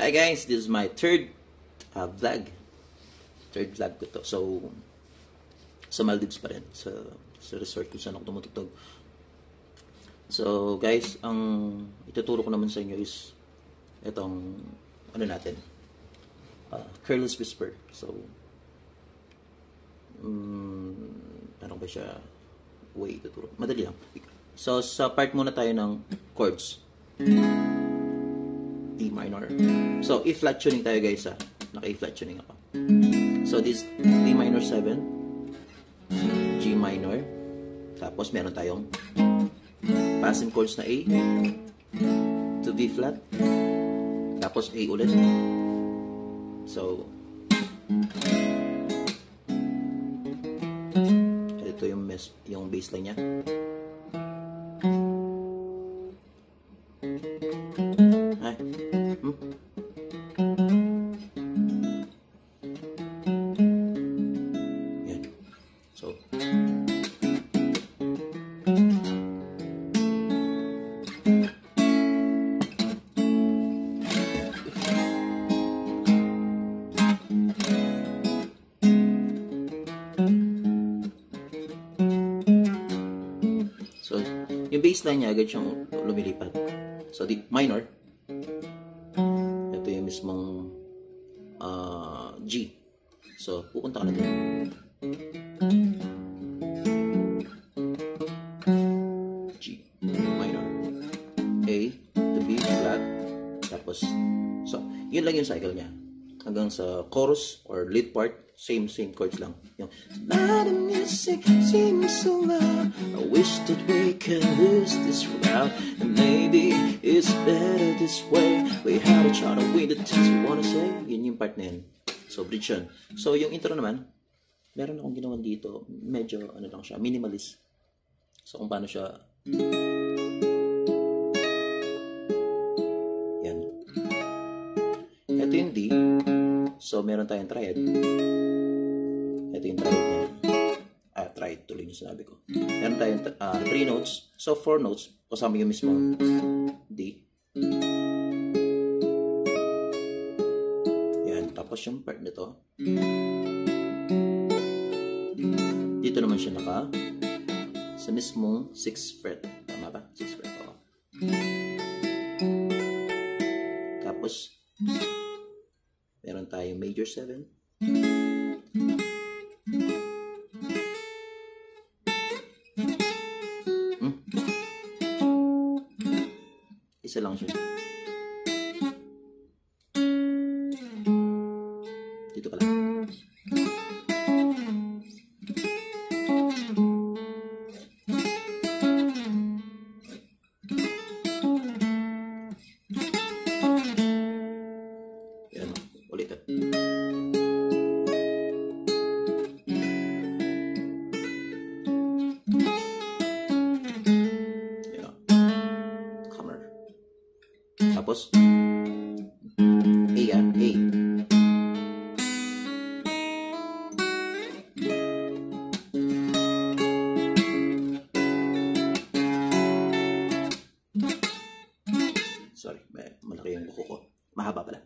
Hi guys, this is my third vlog. Third vlog ko to. So, sa Maldives pa rin. Sa resort kung saan ako tumutugtog. So guys, ang ituturo ko naman sa inyo is itong, ano natin, Careless Whisper. So, ano ba siya? Way ituturo. Madali lang. So, sa part muna tayo ng chords. D minor. So, E-flat tuning tayo guys ha. Naka-E-flat tuning ako. So, this D minor 7, G minor, tapos meron tayong passing chords na A to B flat, tapos A ulit. So, ito yung bassline niya. Ay. Yan. So, yung bassline niya agad siyang lumilipad. So, D minor. Ito yung mismong G. So, pupunta ka na din. G minor. A to B flat. Tapos, so, yun lang yung cycle niya. Hanggang sa chorus or lead part, same chords lang. Yung, "Now the music seems so loud, I wish that we could lose this route, and maybe it's better this way. We had to try to win the things we wanna say." Yun yung part na yun. So, bridge yun. So, yung intro naman, meron akong ginawa dito, medyo, ano lang siya, minimalist. So, kung paano siya, yan. Ito yung D. So, meron tayong triad. Ito yung triad niya. Triad, tuloy yung sinabi ko. Meron tayong 3 notes. So, 4 notes. Kasama yung mismo D. Yan. Tapos yung part nito. Dito naman siya sa mismong 6th fret. Tama ba? 6th fret. Oo. Tapos, meron tayong major 7. Isa lang siya. Dito pala. Yan. Ulit. Tapos, A yan, A. Sorry, malaki yung buko ko. Mahaba pala.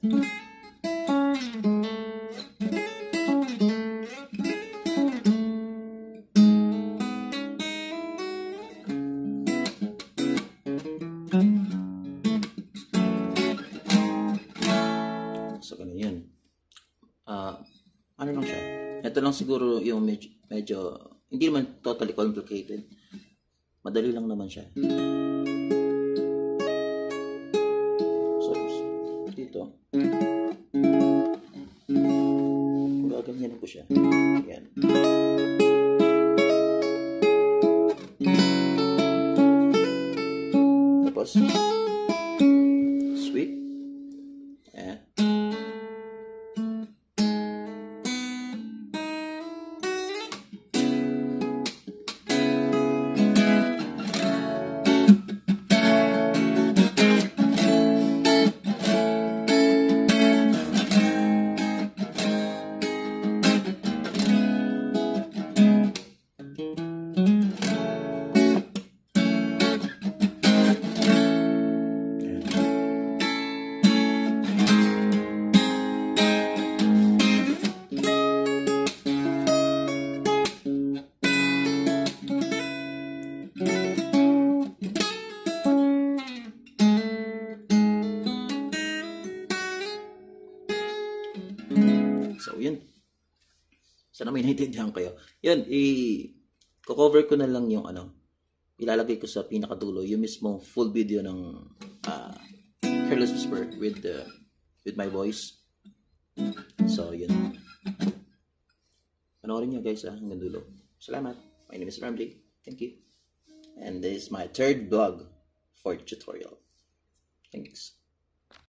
So, ganun yun. Ano lang siya? Ito lang siguro yung medyo hindi naman totally complicated. Madali lang naman siya. So, dito. Gaganyanin ko siya. Yan. Tapos, sweet. Ayan. may naintindihan kayo. Yun, cover ko na lang yung ilalagay ko sa pinakadulo, yung mismo full video ng Careless Whisper with my voice. So, yun. Panoorin nyo guys hanggang dulo. Salamat. My name is Ramjay. Thank you. And this is my third vlog for tutorial. Thanks.